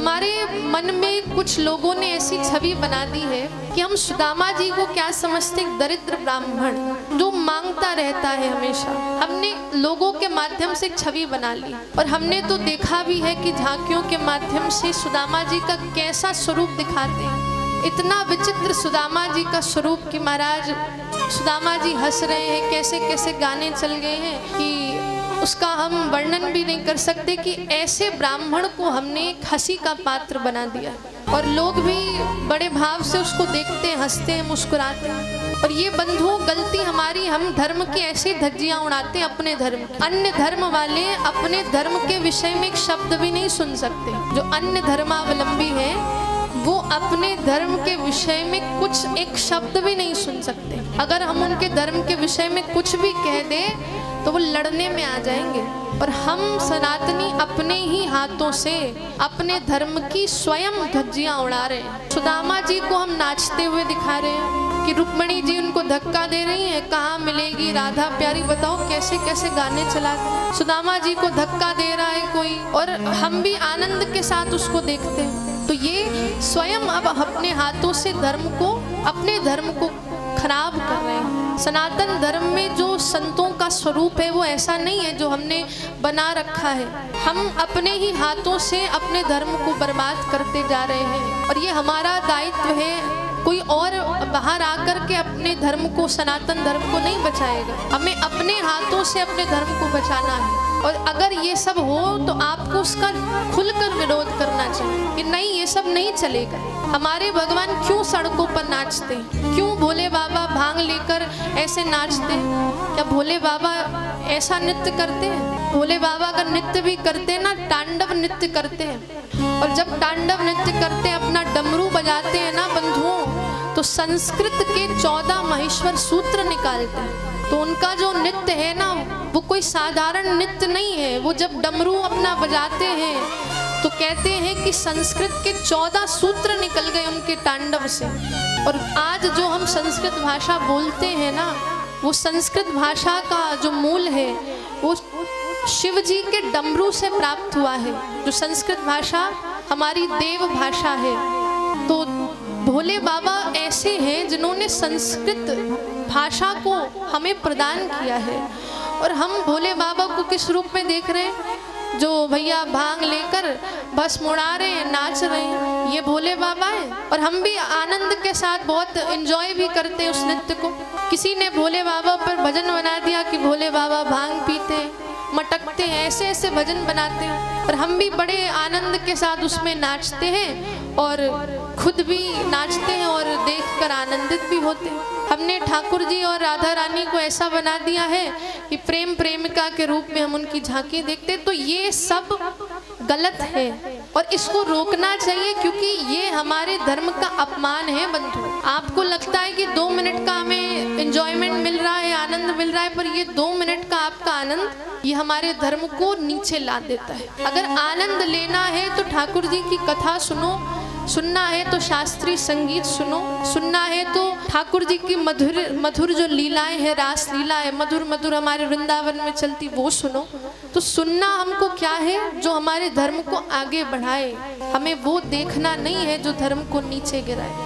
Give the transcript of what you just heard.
हमारे मन में कुछ लोगों ने ऐसी छवि बना दी है कि हम सुदामा जी को क्या समझते, दरिद्र ब्राह्मण जो मांगता रहता है हमेशा। हमने लोगों के माध्यम से एक छवि बना ली और हमने तो देखा भी है कि झांकियों के माध्यम से सुदामा जी का कैसा स्वरूप दिखाते हैं। इतना विचित्र सुदामा जी का स्वरूप कि महाराज सुदामा जी हंस रहे हैं, कैसे कैसे गाने चल गए हैं कि उसका हम वर्णन भी नहीं कर सकते कि ऐसे ब्राह्मण को हमने एक हंसी का पात्र बना दिया और लोग भी बड़े भाव से उसको देखते हैं, हंसते हैं, मुस्कुराते हैं। और ये बंधुओं गलती हमारी, हम धर्म की ऐसी धज्जियां उड़ाते हैं अपने धर्म की। अन्य धर्म वाले अपने धर्म के विषय में एक शब्द भी नहीं सुन सकते। जो अन्य धर्मावलंबी है वो अपने धर्म के विषय में कुछ एक शब्द भी नहीं सुन सकते। अगर हम उनके धर्म के विषय में कुछ भी कह दें तो वो लड़ने में आ जाएंगे। और हम सनातनी अपने ही हाथों से अपने धर्म की स्वयं धज्जियां उड़ा रहे हैं। सुदामा जी को हम नाचते हुए दिखा रहे हैं कि रुक्मणी जी उनको धक्का दे रही है, कहाँ मिलेगी राधा प्यारी, बताओ कैसे कैसे गाने चला। सुदामा जी को धक्का दे रहा है कोई और हम भी आनंद के साथ उसको देखते हैं। तो ये स्वयं अब अपने हाथों से अपने धर्म को खराब कर रहे हैं। सनातन धर्म में जो संतों का स्वरूप है वो ऐसा नहीं है जो हमने बना रखा है। हम अपने ही हाथों से अपने धर्म को बर्बाद करते जा रहे हैं और ये हमारा दायित्व है। कोई और बाहर आकर के अपने धर्म को, सनातन धर्म को नहीं बचाएगा। हमें अपने हाथों से अपने धर्म को बचाना है। और अगर ये सब हो तो आपको उसका खुलकर विरोध करना चाहिए कि नहीं, ये सब नहीं चलेगा। हमारे भगवान क्यों सड़कों पर नाचते, क्यों भोले बाबा भांग लेकर ऐसे नाचते? क्या भोले बाबा ऐसा नृत्य करते हैं? भोले बाबा का नृत्य भी करते ना, तांडव नृत्य करते हैं। और जब तांडव नृत्य करते हैं, अपना डमरू बजाते हैं ना बंधुओं, तो संस्कृत के 14 महेश्वर सूत्र निकालते हैं। तो उनका जो नृत्य है ना वो कोई साधारण नृत्य नहीं है। वो जब डमरू अपना बजाते हैं तो कहते हैं कि संस्कृत के 14 सूत्र निकल गए उनके तांडव से। और आज जो हम संस्कृत भाषा बोलते हैं ना, वो संस्कृत भाषा का जो मूल है वो शिव जी के डमरू से प्राप्त हुआ है। जो संस्कृत भाषा हमारी देव भाषा है। तो भोले बाबा ऐसे हैं जिन्होंने संस्कृत भाषा को हमें प्रदान किया है। और हम भोले बाबा को किस रूप में देख रहे हैं? जो भैया भांग लेकर बस मुड़ा रहे हैं, नाच रहे हैं, ये भोले बाबा है। और हम भी आनंद के साथ बहुत एंजॉय भी करते हैं उस नृत्य को। किसी ने भोले बाबा पर भजन बना दिया कि भोले बाबा भांग पीते हैं, मटकते हैं, ऐसे ऐसे भजन बनाते हैं। और हम भी बड़े आनंद के साथ उसमें नाचते हैं और खुद भी नाचते हैं और देखकर आनंदित भी होते हैं। हमने ठाकुर जी और राधा रानी को ऐसा बना दिया है कि प्रेम प्रेमिका के रूप में हम उनकी झांकी देखते हैं। तो ये सब गलत है और इसको रोकना चाहिए, क्योंकि ये हमारे धर्म का अपमान है बंधु। आपको लगता है कि 2 मिनट का हमें एंजॉयमेंट मिल रहा है, आनंद मिल रहा है, पर ये 2 मिनट का आपका आनंद ये हमारे धर्म को नीचे ला देता है। अगर आनंद लेना है तो ठाकुर जी की कथा सुनो, सुनना है तो शास्त्रीय संगीत सुनो, सुनना है तो ठाकुर जी की मधुर मधुर जो लीलाएं हैं, रास लीला है, मधुर मधुर हमारे वृंदावन में चलती, वो सुनो। तो सुनना हमको क्या है? जो हमारे धर्म को आगे बढ़ाए। हमें वो देखना नहीं है जो धर्म को नीचे गिराए।